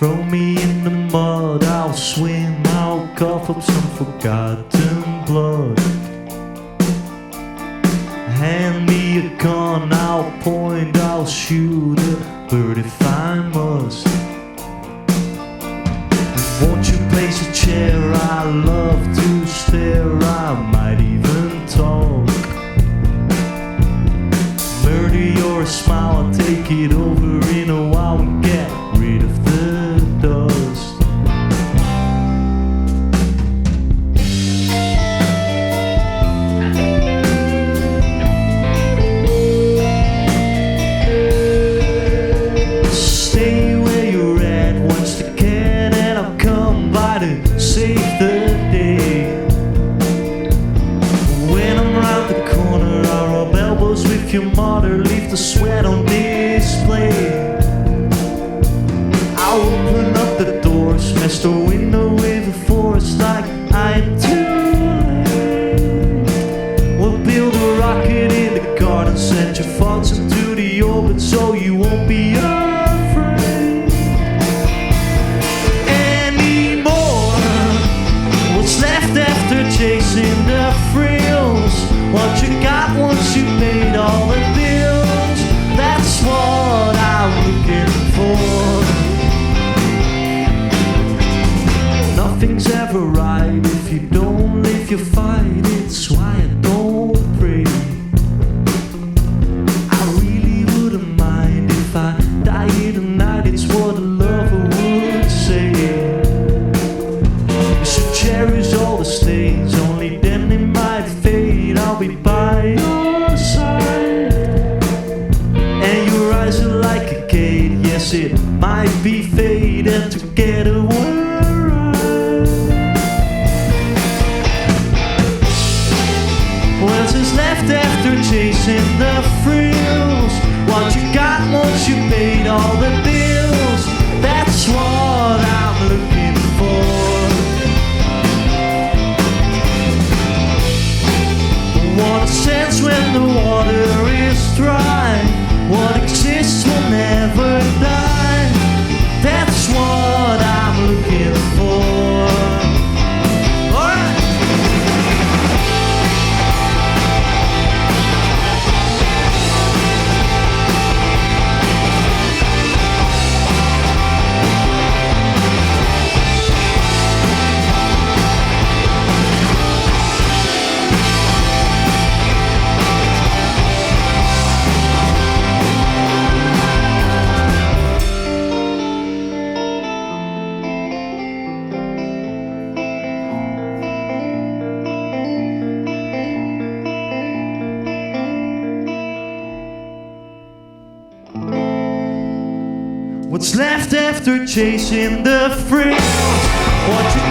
Throw me in the mud, I'll swim, I'll cough up some forgotten blood. Hand me a gun, I'll point, I'll shoot a bird if I must. Won't you place a chair? I love to stare, I might even talk. Murder your smile, I'll take it over in a while and get rid of the dust. Stay where you're at, watch the cat, and I'll come by to save the day. When I'm round the corner, I'll rub elbows with your mother, leave the sweat on display. I'll open up the door, smash the window with a force like I am too late. We'll build a rocket in the garden, send your thoughts into the orbit so you won't be afraid anymore. What's left after chasing the thrills? What you got once you paid all the bills? That's what I'm looking for. Nothing's ever right if you don't live your fight. It's why I don't pray. I really wouldn't mind if I die here tonight. It's what a lover would say. You should cherish all the stains, only then they might fade. I'll be by your side, and your eyes are like a gate. Yes, it might be fate, and together we're what's left after chasing the thrills? What you got once you paid all the bills? That's what I'm looking for. What sense when the water is dry? What exists will never die. That's what I'm looking for. What's left after chasing the thrills? What you